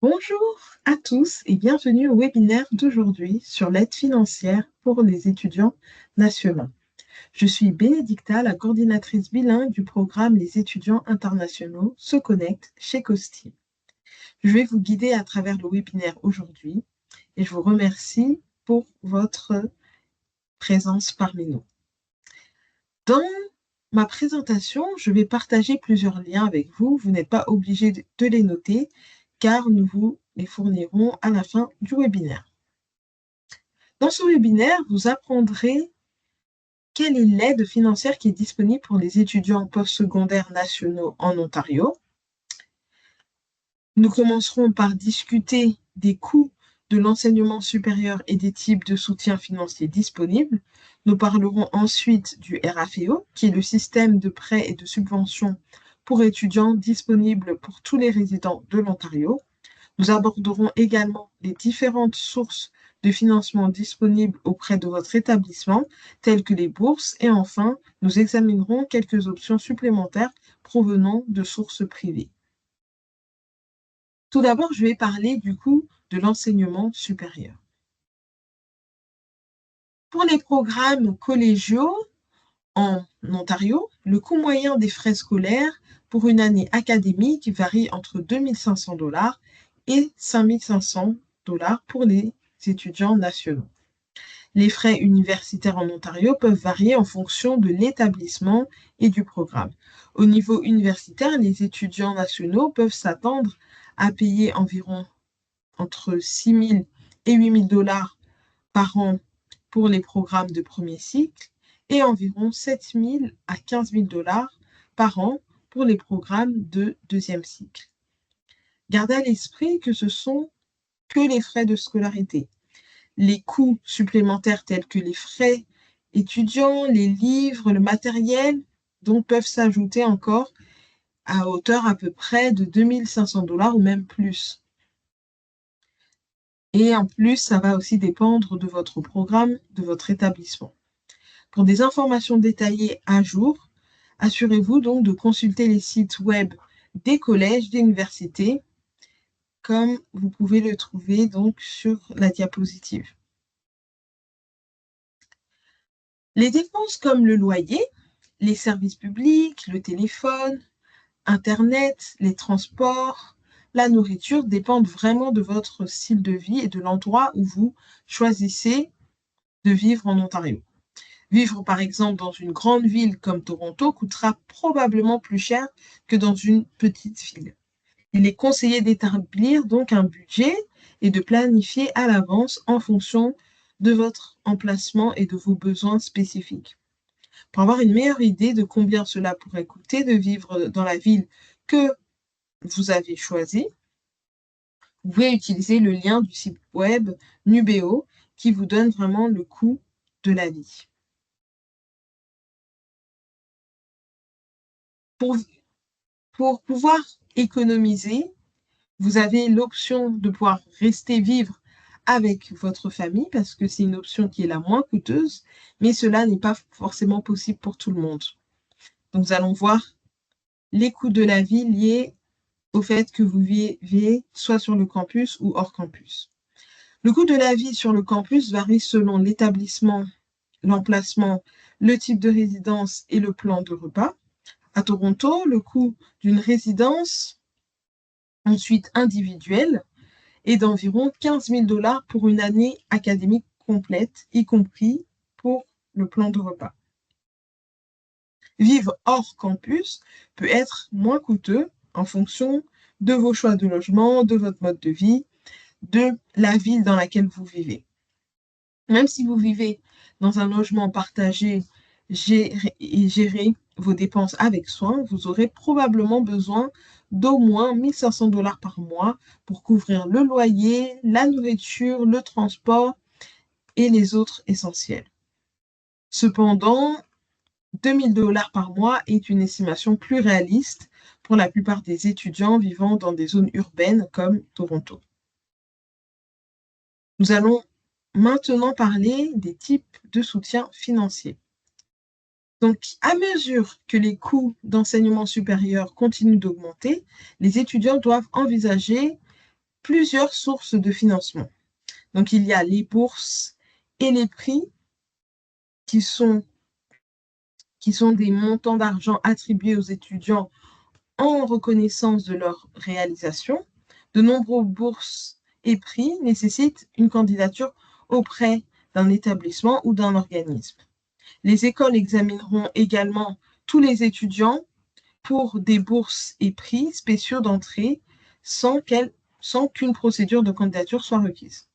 Bonjour à tous et bienvenue au webinaire d'aujourd'hui sur l'aide financière pour les étudiants nationaux. Je suis Bénédicta, la coordinatrice bilingue du programme Les étudiants internationaux se connectent chez Costi. Je vais vous guider à travers le webinaire aujourd'hui et je vous remercie pour votre présence parmi nous. Dans ma présentation, je vais partager plusieurs liens avec vous. Vous n'êtes pas obligé de les noter car nous vous les fournirons à la fin du webinaire. Dans ce webinaire, vous apprendrez quelle est l'aide financière qui est disponible pour les étudiants postsecondaires nationaux en Ontario. Nous commencerons par discuter des coûts de l'enseignement supérieur et des types de soutien financier disponibles. Nous parlerons ensuite du RAFEO, qui est le système de prêts et de subventions pour étudiants disponible pour tous les résidents de l'Ontario. Nous aborderons également les différentes sources de financement disponibles auprès de votre établissement, telles que les bourses. Et enfin, nous examinerons quelques options supplémentaires provenant de sources privées. Tout d'abord, je vais parler du coût de l'enseignement supérieur. Pour les programmes collégiaux en Ontario, le coût moyen des frais scolaires pour une année académique varie entre 2 500 $ et 5 500 $ pour les étudiants nationaux. Les frais universitaires en Ontario peuvent varier en fonction de l'établissement et du programme. Au niveau universitaire, les étudiants nationaux peuvent s'attendre à payer environ entre 6 000 et 8 000 $ par an pour les programmes de premier cycle et environ 7 000 à 15 000 $ par an pour les programmes de deuxième cycle. Gardez à l'esprit que ce sont que les frais de scolarité. Les coûts supplémentaires tels que les frais étudiants, les livres, le matériel, donc peuvent s'ajouter encore à hauteur à peu près de 2 500 $ ou même plus. Et en plus, ça va aussi dépendre de votre programme, de votre établissement. Pour des informations détaillées à jour, assurez-vous donc de consulter les sites web des collèges, des universités, comme vous pouvez le trouver donc sur la diapositive. Les dépenses comme le loyer, les services publics, le téléphone, Internet, les transports, la nourriture dépendent vraiment de votre style de vie et de l'endroit où vous choisissez de vivre en Ontario. Vivre par exemple dans une grande ville comme Toronto coûtera probablement plus cher que dans une petite ville. Il est conseillé d'établir donc un budget et de planifier à l'avance en fonction de votre emplacement et de vos besoins spécifiques. Pour avoir une meilleure idée de combien cela pourrait coûter de vivre dans la ville que vous avez choisie, vous pouvez utiliser le lien du site web Nubeo qui vous donne vraiment le coût de la vie. Pour pouvoir économiser, vous avez l'option de pouvoir rester vivre avec votre famille parce que c'est une option qui est la moins coûteuse, mais cela n'est pas forcément possible pour tout le monde. Donc, nous allons voir les coûts de la vie liés au fait que vous vivez soit sur le campus ou hors campus. Le coût de la vie sur le campus varie selon l'établissement, l'emplacement, le type de résidence et le plan de repas. À Toronto, le coût d'une résidence ensuite individuelle est d'environ 15 000 $ pour une année académique complète, y compris pour le plan de repas. Vivre hors campus peut être moins coûteux en fonction de vos choix de logement, de votre mode de vie, de la ville dans laquelle vous vivez. Même si vous vivez dans un logement partagé et gérez vos dépenses avec soin, vous aurez probablement besoin d'au moins 1 500 $ par mois pour couvrir le loyer, la nourriture, le transport et les autres essentiels. Cependant, 2 000 $ par mois est une estimation plus réaliste pour la plupart des étudiants vivant dans des zones urbaines comme Toronto. Nous allons maintenant parler des types de soutien financier. Donc, à mesure que les coûts d'enseignement supérieur continuent d'augmenter, les étudiants doivent envisager plusieurs sources de financement. Donc, il y a les bourses et les prix qui sont des montants d'argent attribués aux étudiants en reconnaissance de leur réalisation. De nombreuses bourses et prix nécessitent une candidature auprès d'un établissement ou d'un organisme. Les écoles examineront également tous les étudiants pour des bourses et prix spéciaux d'entrée sans qu'une procédure de candidature soit requise.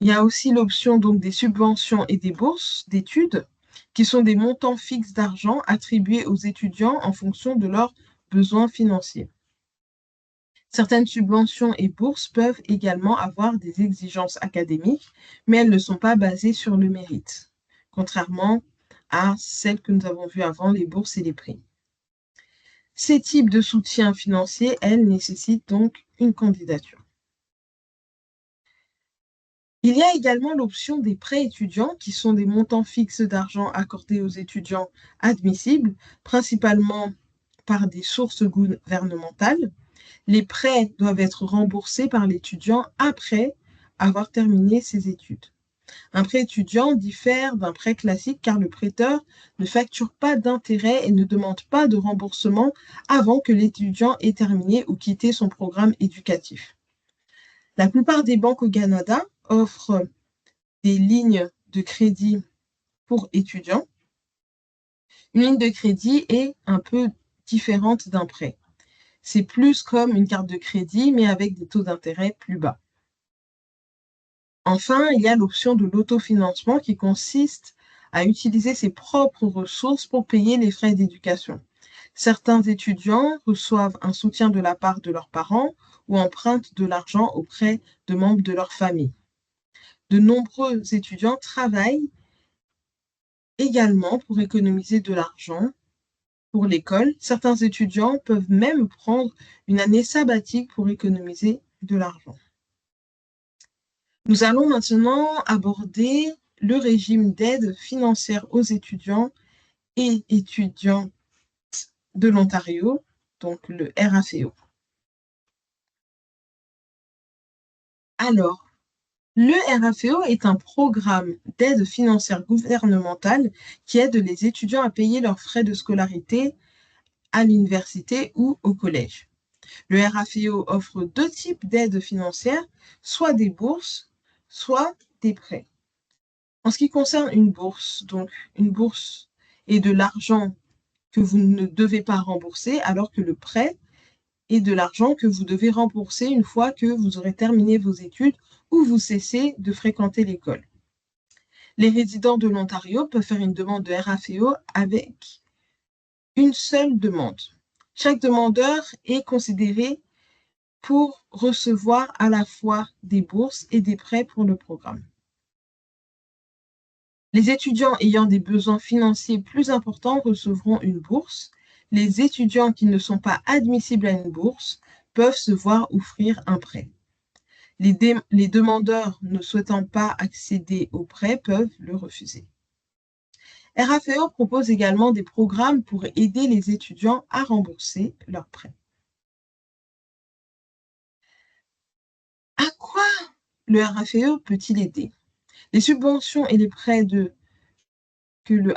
Il y a aussi l'option donc des subventions et des bourses d'études qui sont des montants fixes d'argent attribués aux étudiants en fonction de leurs besoins financiers. Certaines subventions et bourses peuvent également avoir des exigences académiques, mais elles ne sont pas basées sur le mérite, contrairement à celles que nous avons vues avant, les bourses et les prix. Ces types de soutien financier, elles, nécessitent donc une candidature. Il y a également l'option des prêts étudiants, qui sont des montants fixes d'argent accordés aux étudiants admissibles, principalement par des sources gouvernementales. Les prêts doivent être remboursés par l'étudiant après avoir terminé ses études. Un prêt étudiant diffère d'un prêt classique car le prêteur ne facture pas d'intérêt et ne demande pas de remboursement avant que l'étudiant ait terminé ou quitté son programme éducatif. La plupart des banques au Canada offrent des lignes de crédit pour étudiants. Une ligne de crédit est un peu différente d'un prêt. C'est plus comme une carte de crédit, mais avec des taux d'intérêt plus bas. Enfin, il y a l'option de l'autofinancement qui consiste à utiliser ses propres ressources pour payer les frais d'éducation. Certains étudiants reçoivent un soutien de la part de leurs parents ou empruntent de l'argent auprès de membres de leur famille. De nombreux étudiants travaillent également pour économiser de l'argent pour l'école. Certains étudiants peuvent même prendre une année sabbatique pour économiser de l'argent. Nous allons maintenant aborder le régime d'aide financière aux étudiants et étudiantes de l'Ontario, donc le RAFEO. Alors, le RAFEO est un programme d'aide financière gouvernementale qui aide les étudiants à payer leurs frais de scolarité à l'université ou au collège. Le RAFEO offre deux types d'aides financières, soit des bourses, soit des prêts. En ce qui concerne une bourse, donc une bourse est de l'argent que vous ne devez pas rembourser, alors que le prêt est de l'argent que vous devez rembourser une fois que vous aurez terminé vos études ou vous cessez de fréquenter l'école. Les résidents de l'Ontario peuvent faire une demande de RAFEO avec une seule demande. Chaque demandeur est considéré pour recevoir à la fois des bourses et des prêts pour le programme. Les étudiants ayant des besoins financiers plus importants recevront une bourse. Les étudiants qui ne sont pas admissibles à une bourse peuvent se voir offrir un prêt. Les demandeurs ne souhaitant pas accéder au prêt peuvent le refuser. RAFEO propose également des programmes pour aider les étudiants à rembourser leurs prêts. À quoi le RAFEO peut-il aider? Les subventions et les prêts que le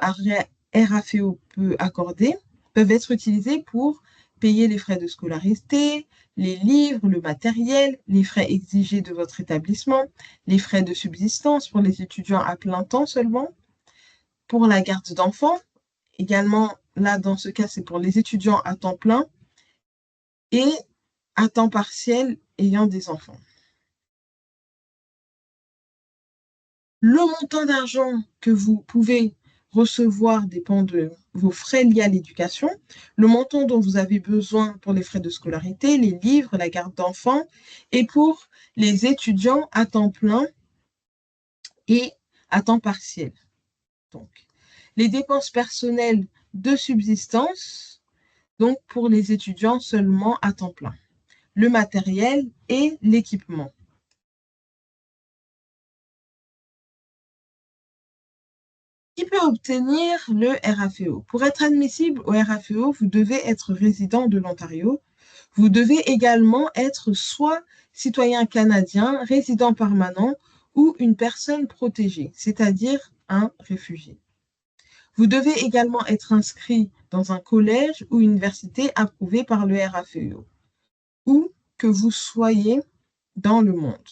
RAFEO peut accorder peuvent être utilisés pour payer les frais de scolarité, les livres, le matériel, les frais exigés de votre établissement, les frais de subsistance pour les étudiants à plein temps seulement, pour la garde d'enfants, également, là, dans ce cas, c'est pour les étudiants à temps plein et à temps partiel ayant des enfants. Le montant d'argent que vous pouvez recevoir dépend de vos frais liés à l'éducation, le montant dont vous avez besoin pour les frais de scolarité, les livres, la garde d'enfants, et pour les étudiants à temps plein et à temps partiel. Donc, les dépenses personnelles de subsistance, donc pour les étudiants seulement à temps plein, le matériel et l'équipement. Qui peut obtenir le RAFEO? Pour être admissible au RAFEO, vous devez être résident de l'Ontario. Vous devez également être soit citoyen canadien, résident permanent ou une personne protégée, c'est-à-dire un réfugié. Vous devez également être inscrit dans un collège ou université approuvé par le RAFEO, où que vous soyez dans le monde.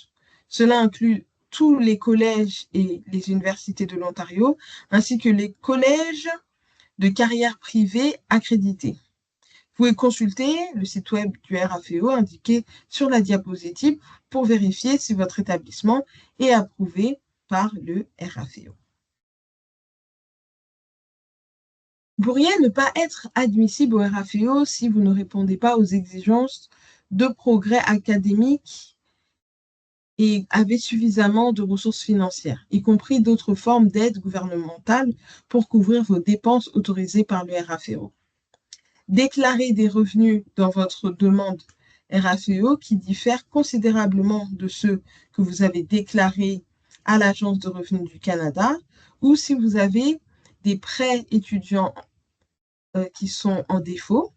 Cela inclut tous les collèges et les universités de l'Ontario, ainsi que les collèges de carrière privée accrédités. Vous pouvez consulter le site web du RAFEO indiqué sur la diapositive pour vérifier si votre établissement est approuvé par le RAFEO. Vous pourriez ne pas être admissible au RAFEO si vous ne répondez pas aux exigences de progrès académique et avez suffisamment de ressources financières, y compris d'autres formes d'aide gouvernementale pour couvrir vos dépenses autorisées par le RAFEO. Déclarez des revenus dans votre demande RAFEO qui diffèrent considérablement de ceux que vous avez déclarés à l'Agence de revenus du Canada, ou si vous avez des prêts étudiants qui sont en défaut.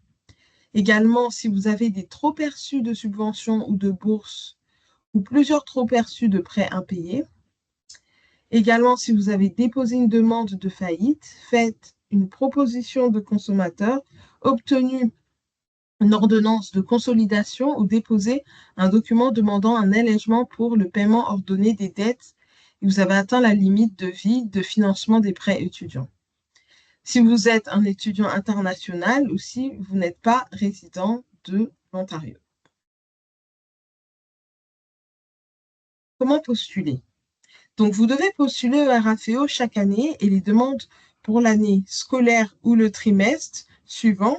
Également, si vous avez des trop-perçus de subventions ou de bourses ou plusieurs trop-perçus de prêts impayés. Également, si vous avez déposé une demande de faillite, faites une proposition de consommateur, obtenu une ordonnance de consolidation ou déposé un document demandant un allègement pour le paiement ordonné des dettes et vous avez atteint la limite de vie de financement des prêts étudiants. Si vous êtes un étudiant international ou si vous n'êtes pas résident de l'Ontario. Comment postuler? Donc, vous devez postuler au RAFEO chaque année et les demandes pour l'année scolaire ou le trimestre suivant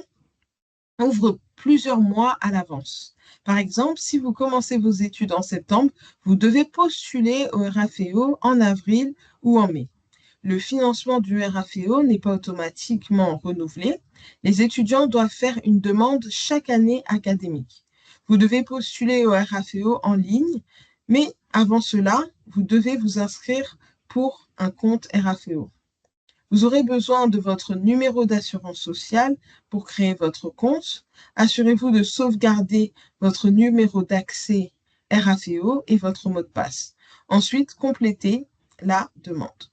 ouvrent plusieurs mois à l'avance. Par exemple, si vous commencez vos études en septembre, vous devez postuler au RAFEO en avril ou en mai. Le financement du RAFEO n'est pas automatiquement renouvelé. Les étudiants doivent faire une demande chaque année académique. Vous devez postuler au RAFEO en ligne, mais avant cela, vous devez vous inscrire pour un compte RAFEO. Vous aurez besoin de votre numéro d'assurance sociale pour créer votre compte. Assurez-vous de sauvegarder votre numéro d'accès RAFEO et votre mot de passe. Ensuite, complétez la demande.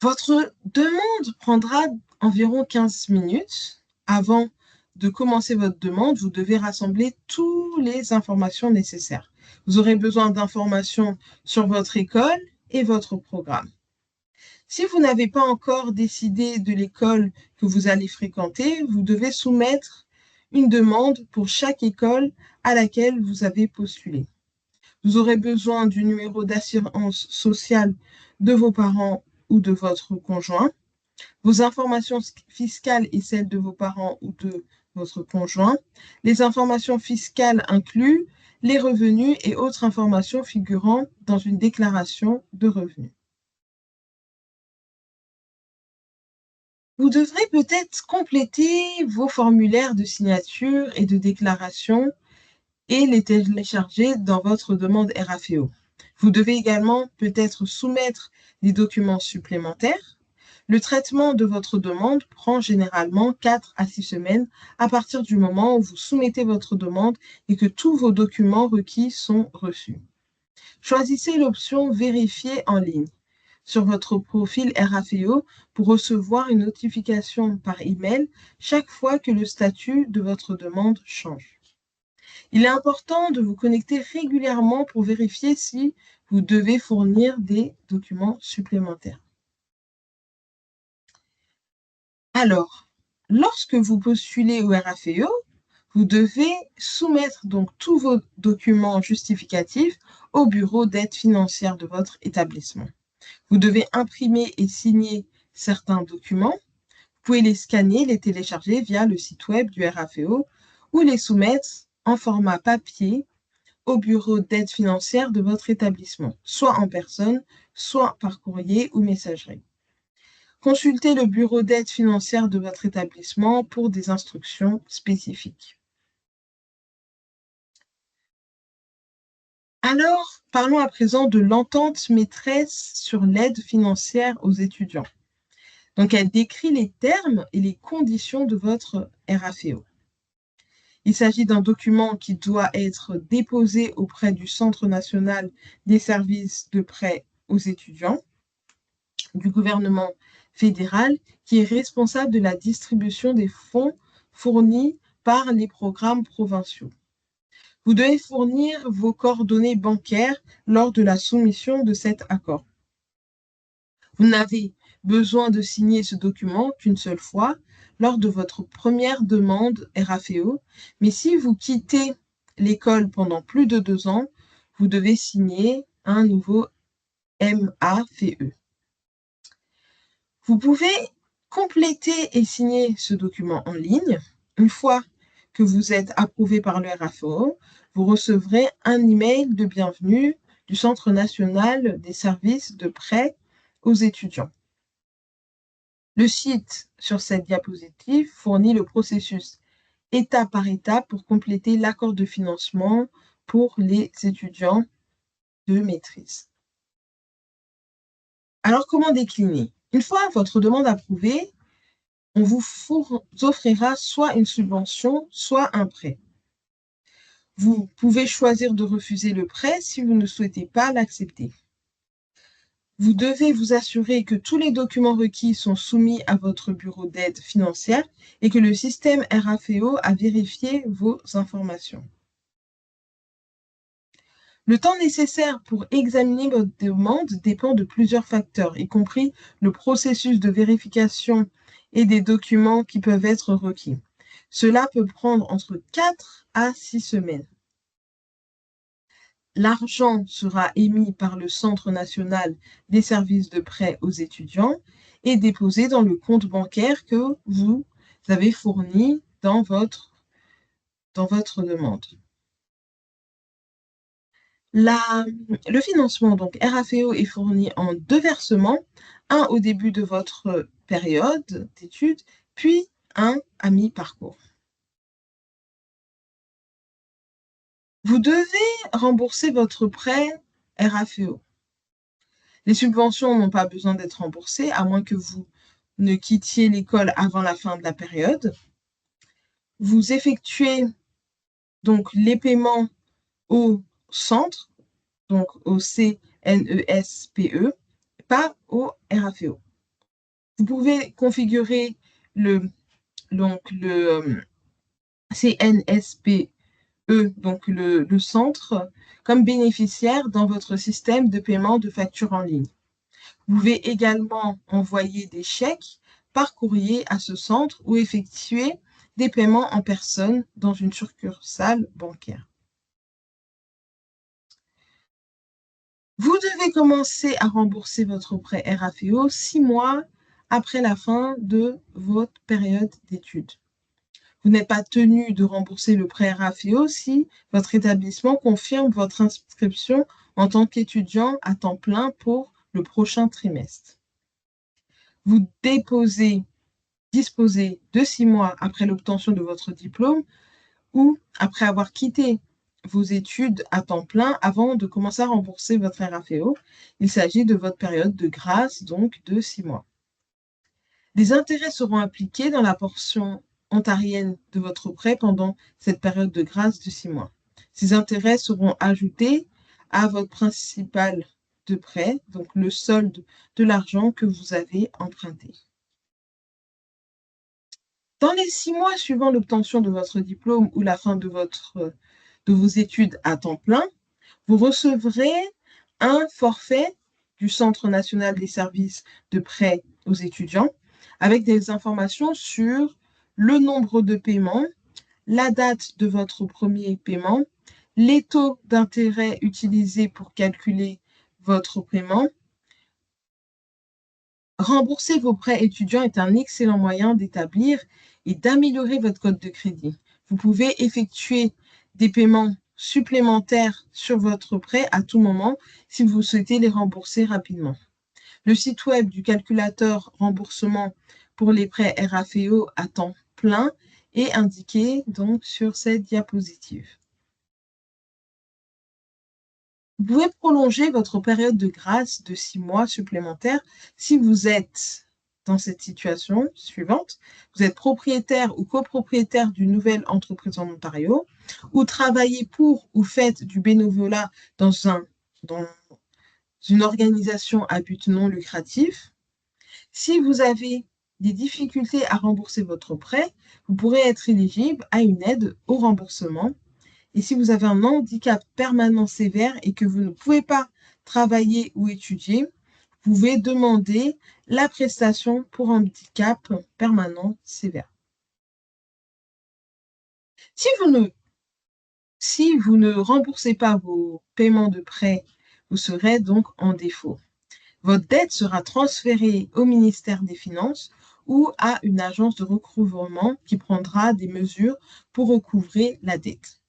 Votre demande prendra environ 15 minutes. Avant de commencer votre demande, vous devez rassembler toutes les informations nécessaires. Vous aurez besoin d'informations sur votre école et votre programme. Si vous n'avez pas encore décidé de l'école que vous allez fréquenter, vous devez soumettre une demande pour chaque école à laquelle vous avez postulé. Vous aurez besoin du numéro d'assurance sociale de vos parents ou de votre conjoint, vos informations fiscales et celles de vos parents ou de votre conjoint. Les informations fiscales incluent les revenus et autres informations figurant dans une déclaration de revenus. Vous devrez peut-être compléter vos formulaires de signature et de déclaration et les télécharger dans votre demande RAFEO. Vous devez également peut-être soumettre des documents supplémentaires. Le traitement de votre demande prend généralement 4 à 6 semaines à partir du moment où vous soumettez votre demande et que tous vos documents requis sont reçus. Choisissez l'option « Vérifier en ligne » sur votre profil RAFEO pour recevoir une notification par email chaque fois que le statut de votre demande change. Il est important de vous connecter régulièrement pour vérifier si vous devez fournir des documents supplémentaires. Alors, lorsque vous postulez au RAFEO, vous devez soumettre donc tous vos documents justificatifs au bureau d'aide financière de votre établissement. Vous devez imprimer et signer certains documents. Vous pouvez les scanner, les télécharger via le site web du RAFEO ou les soumettre en format papier au bureau d'aide financière de votre établissement, soit en personne, soit par courrier ou messagerie. Consultez le bureau d'aide financière de votre établissement pour des instructions spécifiques. Alors, parlons à présent de l'entente maîtresse sur l'aide financière aux étudiants. Donc, elle décrit les termes et les conditions de votre RAFEO. Il s'agit d'un document qui doit être déposé auprès du Centre national des services de prêt aux étudiants du gouvernement fédéral qui est responsable de la distribution des fonds fournis par les programmes provinciaux. Vous devez fournir vos coordonnées bancaires lors de la soumission de cet accord. Vous n'avez besoin de signer ce document qu'une seule fois lors de votre première demande RAFEO, mais si vous quittez l'école pendant plus de 2 ans, vous devez signer un nouveau MAFE. Vous pouvez compléter et signer ce document en ligne. Une fois que vous êtes approuvé par le RAFEO, vous recevrez un email de bienvenue du Centre national des services de prêt aux étudiants. Le site sur cette diapositive fournit le processus étape par étape pour compléter l'accord de financement pour les étudiants de maîtrise. Alors, comment décliner? Une fois votre demande approuvée, on vous offrira soit une subvention, soit un prêt. Vous pouvez choisir de refuser le prêt si vous ne souhaitez pas l'accepter. Vous devez vous assurer que tous les documents requis sont soumis à votre bureau d'aide financière et que le système RAFEO a vérifié vos informations. Le temps nécessaire pour examiner votre demande dépend de plusieurs facteurs, y compris le processus de vérification et des documents qui peuvent être requis. Cela peut prendre entre 4 à 6 semaines. L'argent sera émis par le Centre national des services de prêt aux étudiants et déposé dans le compte bancaire que vous avez fourni dans votre demande. Le financement, donc RAFEO, est fourni en 2 versements, un au début de votre période d'études, puis un à mi-parcours. Vous devez rembourser votre prêt RAFEO. Les subventions n'ont pas besoin d'être remboursées, à moins que vous ne quittiez l'école avant la fin de la période. Vous effectuez donc les paiements au centre, donc au CNESPE, pas au RAFEO. Vous pouvez configurer le CNSPE, donc le centre, comme bénéficiaire dans votre système de paiement de facture en ligne. Vous pouvez également envoyer des chèques par courrier à ce centre ou effectuer des paiements en personne dans une succursale bancaire. Vous devez commencer à rembourser votre prêt RAFEO 6 mois après la fin de votre période d'études. Vous n'êtes pas tenu de rembourser le prêt RAFEO si votre établissement confirme votre inscription en tant qu'étudiant à temps plein pour le prochain trimestre. Vous disposez de 6 mois après l'obtention de votre diplôme ou après avoir quitté vos études à temps plein avant de commencer à rembourser votre RAFEO. Il s'agit de votre période de grâce, donc de 6 mois. Les intérêts seront appliqués dans la portion ontarienne de votre prêt pendant cette période de grâce de 6 mois. Ces intérêts seront ajoutés à votre principal de prêt, donc le solde de l'argent que vous avez emprunté. Dans les 6 mois suivant l'obtention de votre diplôme ou la fin de vos études à temps plein, vous recevrez un forfait du Centre national des services de prêt aux étudiants avec des informations sur le nombre de paiements, la date de votre premier paiement, les taux d'intérêt utilisés pour calculer votre paiement. Rembourser vos prêts étudiants est un excellent moyen d'établir et d'améliorer votre code de crédit. Vous pouvez effectuer des paiements supplémentaires sur votre prêt à tout moment si vous souhaitez les rembourser rapidement. Le site web du calculateur remboursement pour les prêts RAFEO à temps plein est indiqué donc sur cette diapositive. Vous pouvez prolonger votre période de grâce de 6 mois supplémentaires si vous êtes dans cette situation suivante. Vous êtes propriétaire ou copropriétaire d'une nouvelle entreprise en Ontario, ou travaillez pour ou faites du bénévolat dans une organisation à but non lucratif. Si vous avez des difficultés à rembourser votre prêt, vous pourrez être éligible à une aide au remboursement. Et si vous avez un handicap permanent sévère et que vous ne pouvez pas travailler ou étudier, vous pouvez demander la prestation pour handicap permanent sévère. Si vous ne remboursez pas vos paiements de prêt, vous serez donc en défaut. Votre dette sera transférée au ministère des Finances ou à une agence de recouvrement qui prendra des mesures pour recouvrer la dette.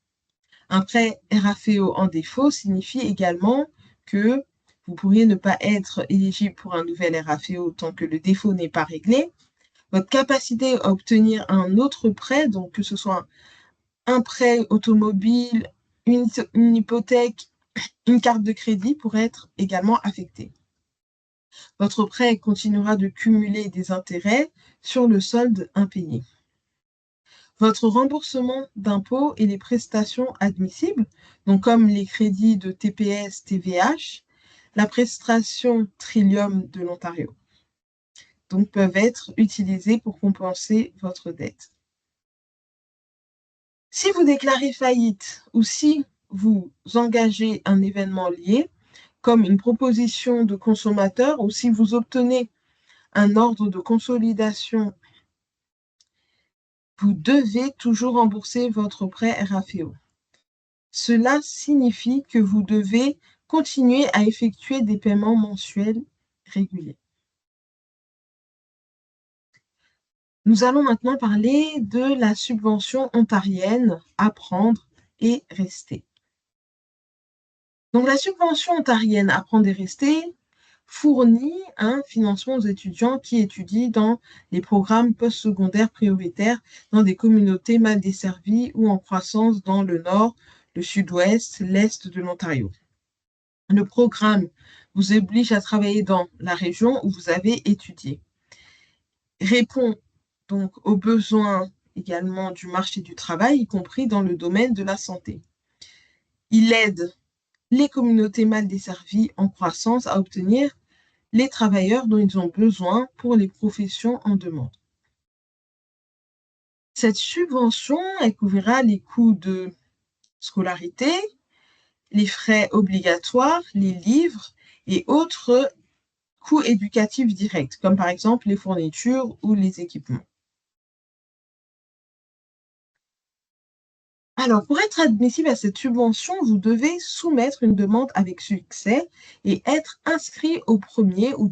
Un prêt RAFEO en défaut signifie également que vous pourriez ne pas être éligible pour un nouvel RAFEO tant que le défaut n'est pas réglé. Votre capacité à obtenir un autre prêt, donc que ce soit un prêt automobile, une hypothèque, une carte de crédit, pourrait être également affectée. Votre prêt continuera de cumuler des intérêts sur le solde impayé. Votre remboursement d'impôts et les prestations admissibles, donc comme les crédits de TPS, TVH, la prestation Trillium de l'Ontario, donc peuvent être utilisés pour compenser votre dette. Si vous déclarez faillite ou si vous engagez un événement lié, comme une proposition de consommateur ou si vous obtenez un ordre de consolidation, vous devez toujours rembourser votre prêt RAFEO. Cela signifie que vous devez continuer à effectuer des paiements mensuels réguliers. Nous allons maintenant parler de la subvention ontarienne Apprendre et rester. Donc, la subvention ontarienne Apprendre et rester fournit un financement aux étudiants qui étudient dans les programmes postsecondaires prioritaires dans des communautés mal desservies ou en croissance dans le nord, le sud-ouest, l'est de l'Ontario. Le programme vous oblige à travailler dans la région où vous avez étudié. Répond donc aux besoins également du marché du travail, y compris dans le domaine de la santé. Il aide les communautés mal desservies en croissance à obtenir les travailleurs dont ils ont besoin pour les professions en demande. Cette subvention, elle couvrira les coûts de scolarité, les frais obligatoires, les livres et autres coûts éducatifs directs, comme par exemple les fournitures ou les équipements. Alors, pour être admissible à cette subvention, vous devez soumettre une demande avec succès et être inscrit au premier ou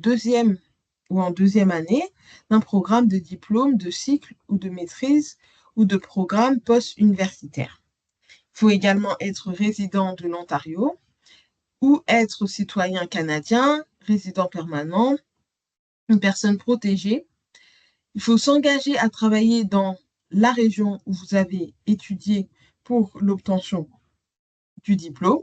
en deuxième année d'un programme de diplôme, de cycle ou de maîtrise ou de programme post-universitaire. Il faut également être résident de l'Ontario ou être citoyen canadien, résident permanent, une personne protégée. Il faut s'engager à travailler dans la région où vous avez étudié pour l'obtention du diplôme,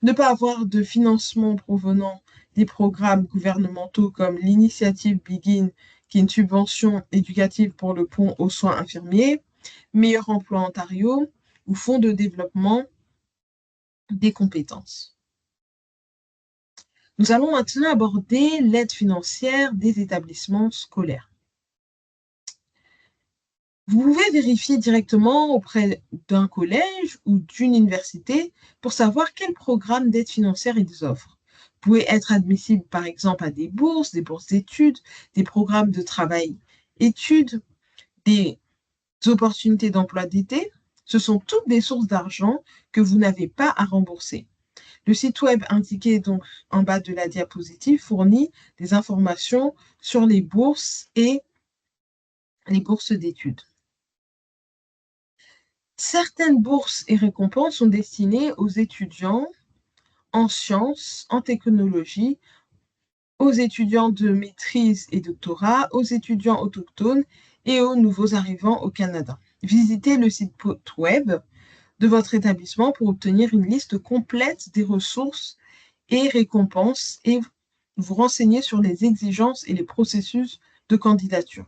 ne pas avoir de financement provenant des programmes gouvernementaux comme l'initiative Begin, qui est une subvention éducative pour le pont aux soins infirmiers, Meilleur emploi Ontario ou Fonds de développement des compétences. Nous allons maintenant aborder l'aide financière des établissements scolaires. Vous pouvez vérifier directement auprès d'un collège ou d'une université pour savoir quel programme d'aide financière ils offrent. Vous pouvez être admissible par exemple à des bourses d'études, des programmes de travail-études, des opportunités d'emploi d'été. Ce sont toutes des sources d'argent que vous n'avez pas à rembourser. Le site web indiqué donc en bas de la diapositive fournit des informations sur les bourses et les bourses d'études. Certaines bourses et récompenses sont destinées aux étudiants en sciences, en technologie, aux étudiants de maîtrise et doctorat, aux étudiants autochtones et aux nouveaux arrivants au Canada. Visitez le site web de votre établissement pour obtenir une liste complète des ressources et récompenses et vous renseigner sur les exigences et les processus de candidature.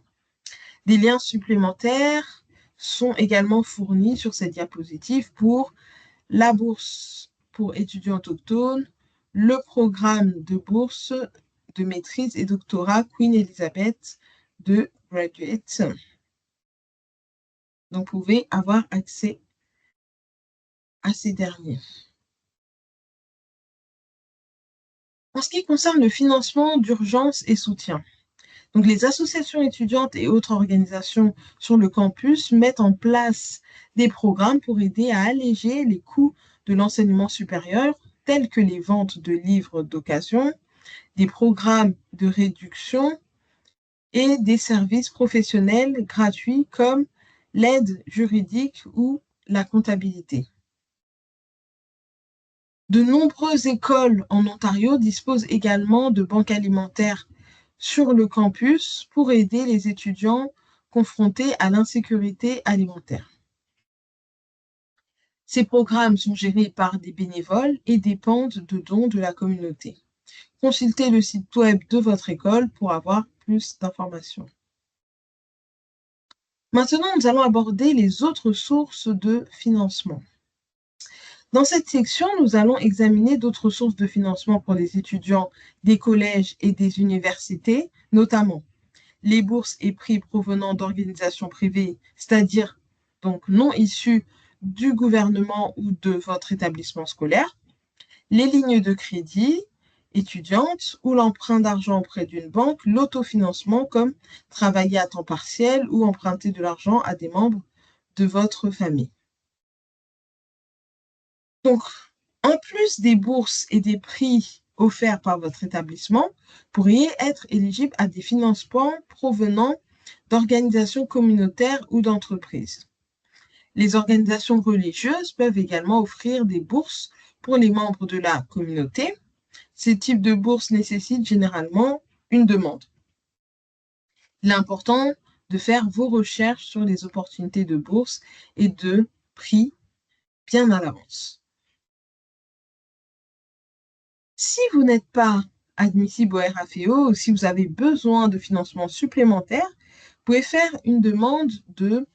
Des liens supplémentaires sont également fournis sur cette diapositive pour la bourse pour étudiants autochtones, le programme de bourse de maîtrise et doctorat Queen Elizabeth de Graduate. Donc, vous pouvez avoir accès à ces derniers. En ce qui concerne le financement d'urgence et soutien, donc les associations étudiantes et autres organisations sur le campus mettent en place des programmes pour aider à alléger les coûts de l'enseignement supérieur, tels que les ventes de livres d'occasion, des programmes de réduction et des services professionnels gratuits comme l'aide juridique ou la comptabilité. De nombreuses écoles en Ontario disposent également de banques alimentaires sur le campus pour aider les étudiants confrontés à l'insécurité alimentaire. Ces programmes sont gérés par des bénévoles et dépendent de dons de la communauté. Consultez le site web de votre école pour avoir plus d'informations. Maintenant, nous allons aborder les autres sources de financement. Dans cette section, nous allons examiner d'autres sources de financement pour les étudiants des collèges et des universités, notamment les bourses et prix provenant d'organisations privées, c'est-à-dire donc non issues du gouvernement ou de votre établissement scolaire, les lignes de crédit étudiantes ou l'emprunt d'argent auprès d'une banque, l'autofinancement comme travailler à temps partiel ou emprunter de l'argent à des membres de votre famille. Donc, en plus des bourses et des prix offerts par votre établissement, vous pourriez être éligible à des financements provenant d'organisations communautaires ou d'entreprises. Les organisations religieuses peuvent également offrir des bourses pour les membres de la communauté. Ces types de bourses nécessitent généralement une demande. Il est important de faire vos recherches sur les opportunités de bourse et de prix bien à l'avance. Si vous n'êtes pas admissible au RAFEO ou si vous avez besoin de financement supplémentaire, vous pouvez faire une demande de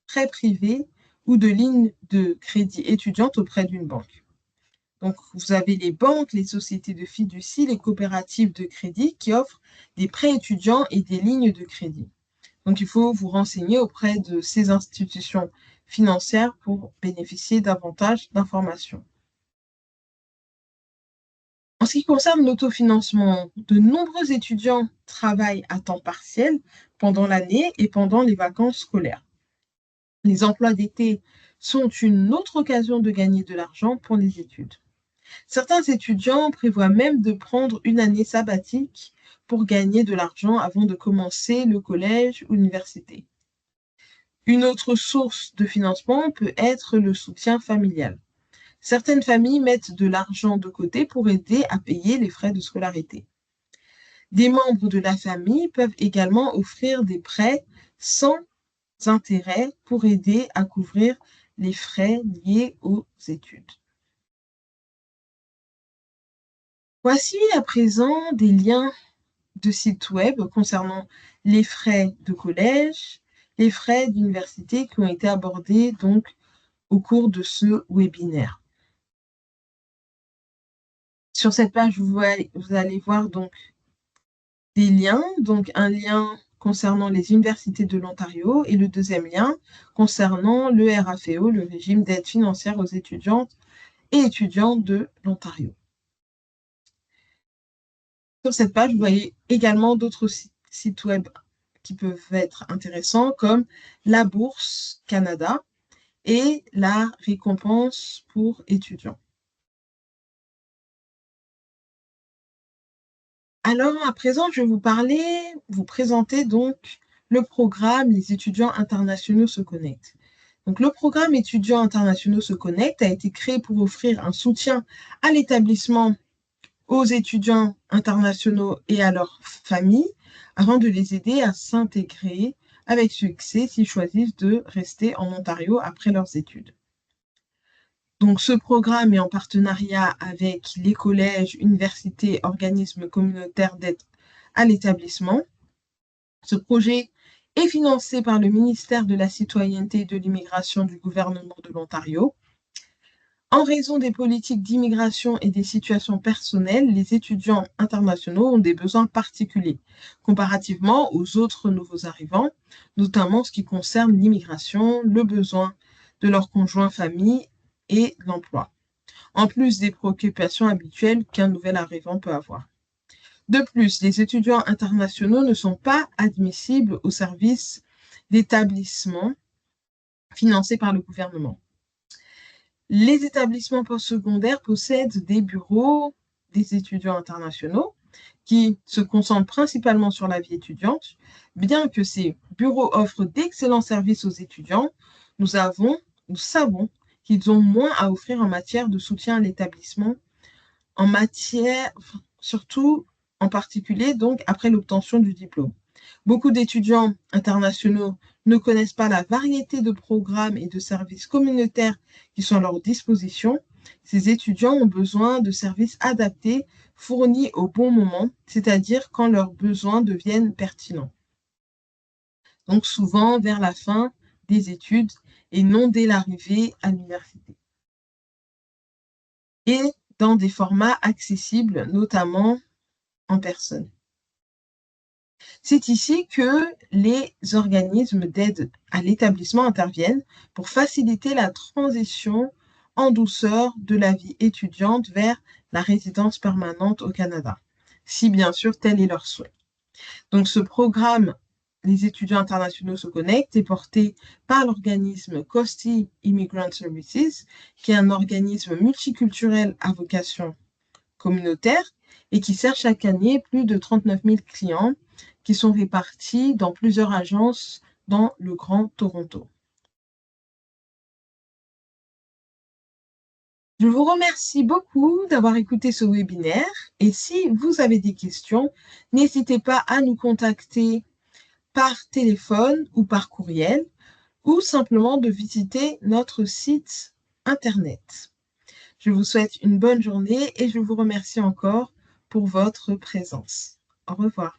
prêt privé ou de ligne de crédit étudiante auprès d'une banque. Donc, vous avez les banques, les sociétés de fiducie, les coopératives de crédit qui offrent des prêts étudiants et des lignes de crédit. Donc, il faut vous renseigner auprès de ces institutions financières pour bénéficier davantage d'informations. En ce qui concerne l'autofinancement, de nombreux étudiants travaillent à temps partiel pendant l'année et pendant les vacances scolaires. Les emplois d'été sont une autre occasion de gagner de l'argent pour les études. Certains étudiants prévoient même de prendre une année sabbatique pour gagner de l'argent avant de commencer le collège ou l'université. Une autre source de financement peut être le soutien familial. Certaines familles mettent de l'argent de côté pour aider à payer les frais de scolarité. Des membres de la famille peuvent également offrir des prêts sans intérêt pour aider à couvrir les frais liés aux études. Voici à présent des liens de sites web concernant les frais de collège, les frais d'université qui ont été abordés donc au cours de ce webinaire. Sur cette page, vous allez voir donc des liens, donc un lien concernant les universités de l'Ontario et le deuxième lien concernant le RAFEO, le régime d'aide financière aux étudiantes et étudiants de l'Ontario. Sur cette page, vous voyez également d'autres sites web qui peuvent être intéressants comme la Bourse Canada et la récompense pour étudiants. Alors, à présent, je vais vous présenter donc le programme Les étudiants internationaux se connectent. Donc, le programme Étudiants internationaux se connectent a été créé pour offrir un soutien à l'établissement aux étudiants internationaux et à leurs familles afin de les aider à s'intégrer avec succès s'ils choisissent de rester en Ontario après leurs études. Donc, ce programme est en partenariat avec les collèges, universités, organismes communautaires d'aide à l'établissement. Ce projet est financé par le ministère de la Citoyenneté et de l'Immigration du gouvernement de l'Ontario. En raison des politiques d'immigration et des situations personnelles, les étudiants internationaux ont des besoins particuliers comparativement aux autres nouveaux arrivants, notamment ce qui concerne l'immigration, le besoin de leur conjoint famille et l'emploi, en plus des préoccupations habituelles qu'un nouvel arrivant peut avoir. De plus, les étudiants internationaux ne sont pas admissibles au service d'établissements financés par le gouvernement. Les établissements postsecondaires possèdent des bureaux des étudiants internationaux qui se concentrent principalement sur la vie étudiante. Bien que ces bureaux offrent d'excellents services aux étudiants, nous savons qu'ils ont moins à offrir en matière de soutien à l'établissement, surtout en particulier donc après l'obtention du diplôme. Beaucoup d'étudiants internationaux ne connaissent pas la variété de programmes et de services communautaires qui sont à leur disposition. Ces étudiants ont besoin de services adaptés, fournis au bon moment, c'est-à-dire quand leurs besoins deviennent pertinents. Donc souvent vers la fin des études et non dès l'arrivée à l'université. Et dans des formats accessibles, notamment en personne. C'est ici que les organismes d'aide à l'établissement interviennent pour faciliter la transition en douceur de la vie étudiante vers la résidence permanente au Canada, si bien sûr tel est leur souhait. Donc ce programme, les étudiants internationaux se connectent, est porté par l'organisme Costi Immigrant Services, qui est un organisme multiculturel à vocation communautaire et qui sert chaque année plus de 39 000 clients qui sont répartis dans plusieurs agences dans le Grand Toronto. Je vous remercie beaucoup d'avoir écouté ce webinaire et si vous avez des questions, n'hésitez pas à nous contacter par téléphone ou par courriel ou simplement de visiter notre site internet. Je vous souhaite une bonne journée et je vous remercie encore pour votre présence. Au revoir.